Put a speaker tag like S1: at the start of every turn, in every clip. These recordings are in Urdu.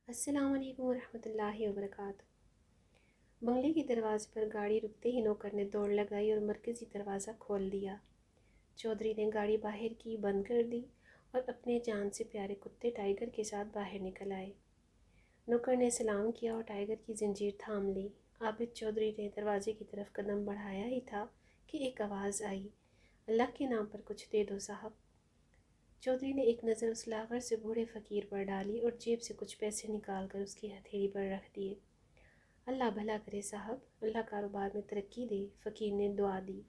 S1: السلام علیکم ورحمۃ اللہ وبرکاتہ۔ بنگلے کے دروازے پر گاڑی رکتے ہی نوکر نے دوڑ لگائی اور مرکزی دروازہ کھول دیا۔ چودھری نے گاڑی باہر کی، بند کر دی اور اپنے جان سے پیارے کتے ٹائیگر کے ساتھ باہر نکل آئے۔ نوکر نے سلام کیا اور ٹائیگر کی زنجیر تھام لی۔ عابد چودھری نے دروازے کی طرف قدم بڑھایا ہی تھا کہ ایک آواز آئی، اللہ کے نام پر کچھ دے دو صاحب۔ چودھری نے ایک نظر اس لاغر سے بوڑھے فقیر پر ڈالی اور جیب سے کچھ پیسے نکال کر اس کی ہتھیلی پر رکھ دیے۔ اللہ بھلا کرے صاحب، اللہ کاروبار میں ترقی دے، فقیر نے دعا دی۔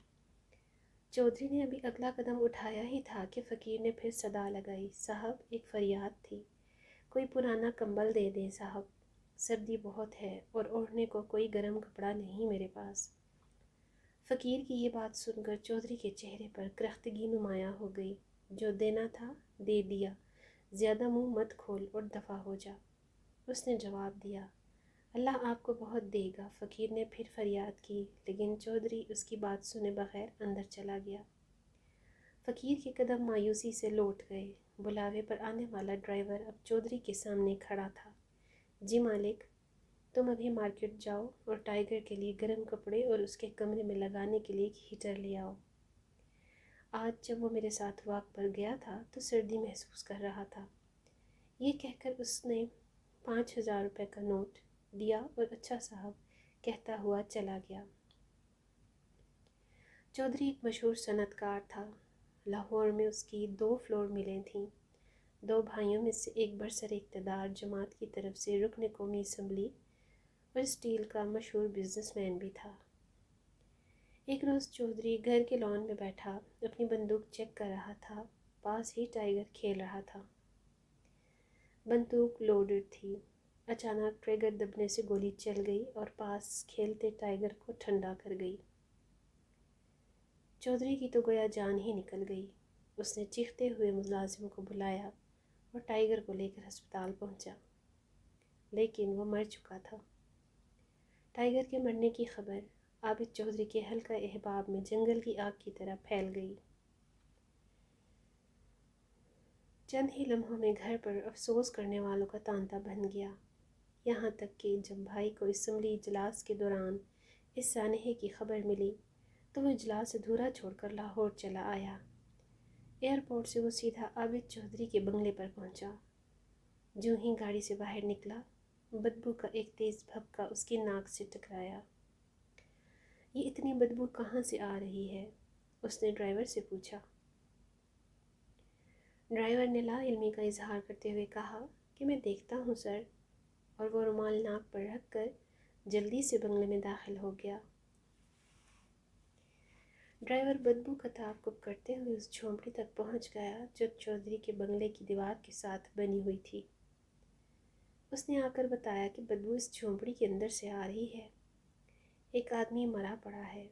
S1: چودھری نے ابھی اگلا قدم اٹھایا ہی تھا کہ فقیر نے پھر صدا لگائی، صاحب ایک فریاد تھی، کوئی پرانا کمبل دے دیں صاحب، سردی بہت ہے اور اوڑھنے کو کوئی گرم کپڑا نہیں میرے پاس۔ فقیر کی یہ بات سن کر چودھری کے چہرے پر کرختگی نمایاں ہو گئی۔ جو دینا تھا دے دیا، زیادہ منہ مت کھول اور دفع ہو جا، اس نے جواب دیا۔ اللہ آپ کو بہت دے گا، فقیر نے پھر فریاد کی، لیکن چودھری اس کی بات سنے بغیر اندر چلا گیا۔ فقیر کے قدم مایوسی سے لوٹ گئے۔ بلاوے پر آنے والا ڈرائیور اب چودھری کے سامنے کھڑا تھا۔ جی مالک، تم ابھی مارکیٹ جاؤ اور ٹائیگر کے لیے گرم کپڑے اور اس کے کمرے میں لگانے کے لیے ایک ہیٹر لے آؤ۔ آج جب وہ میرے ساتھ واک پر گیا تھا تو سردی محسوس کر رہا تھا۔ یہ کہہ کر اس نے 5000 روپے کا نوٹ دیا اور اچھا صاحب کہتا ہوا چلا گیا۔ چودھری ایک مشہور صنعت کار تھا۔ لاہور میں اس کی 2 فلور ملیں تھیں۔ 2 بھائیوں میں سے ایک برسر اقتدار جماعت کی طرف سے رکن قومی اسمبلی اور اسٹیل کا مشہور بزنس مین بھی تھا۔ ایک روز چودھری گھر کے لان میں بیٹھا اپنی بندوق چیک کر رہا تھا، پاس ہی ٹائیگر کھیل رہا تھا۔ بندوق لوڈڈ تھی۔ اچانک ٹریگر دبنے سے گولی چل گئی اور پاس کھیلتے ٹائیگر کو ٹھنڈا کر گئی۔ چودھری کی تو گویا جان ہی نکل گئی۔ اس نے چیختے ہوئے ملازم کو بلایا اور ٹائیگر کو لے کر ہسپتال پہنچا، لیکن وہ مر چکا تھا۔ ٹائیگر کے مرنے کی خبر عابد چودھری کے حلقہ احباب میں جنگل کی آگ کی طرح پھیل گئی۔ چند ہی لمحوں میں گھر پر افسوس کرنے والوں کا تانتا بن گیا، یہاں تک کہ جب بھائی کو اسمبلی اجلاس کے دوران اس سانحے کی خبر ملی تو وہ اجلاس ادھورا چھوڑ کر لاہور چلا آیا۔ ایئرپورٹ سے وہ سیدھا عابد چودھری کے بنگلے پر پہنچا۔ جو ہی گاڑی سے باہر نکلا، بدبو کا ایک تیز بھپکا اس کی ناک سے ٹکرایا۔ یہ اتنی بدبو کہاں سے آ رہی ہے؟ اس نے ڈرائیور سے پوچھا۔ ڈرائیور نے لا علمی کا اظہار کرتے ہوئے کہا کہ میں دیکھتا ہوں سر، اور وہ رومال ناک پر رکھ کر جلدی سے بنگلے میں داخل ہو گیا۔ ڈرائیور بدبو کا تعاقب کرتے ہوئے اس جھونپڑی تک پہنچ گیا جو چودھری کے بنگلے کی دیوار کے ساتھ بنی ہوئی تھی۔ اس نے آ کر بتایا کہ بدبو اس جھونپڑی کے اندر سے آ رہی ہے۔ ایک آدمی مرا پڑا ہے،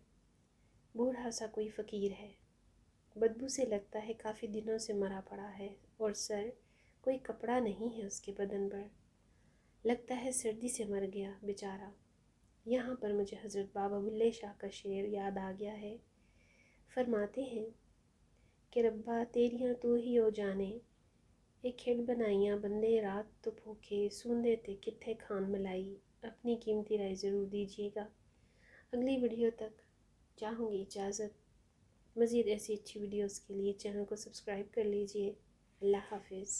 S1: بوڑھا سا کوئی فقیر ہے۔ بدبو سے لگتا ہے کافی دنوں سے مرا پڑا ہے، اور سر کوئی کپڑا نہیں ہے اس کے بدن پر، لگتا ہے سردی سے مر گیا بیچارہ۔ یہاں پر مجھے حضرت بابا بلے شاہ کا شعر یاد آ گیا ہے۔ فرماتے ہیں کہ ربا تیریاں تو ہی او جانے، ایک کھیڑ بنائیاں بندے رات تو بھوکے، سوندے تے کتھے کھان ملائی۔ اپنی قیمتی رائے ضرور دیجیے گا۔ اگلی ویڈیو تک چاہوں گی اجازت۔ مزید ایسی اچھی ویڈیوز کے لیے چینل کو سبسکرائب کر لیجیے۔ اللہ حافظ۔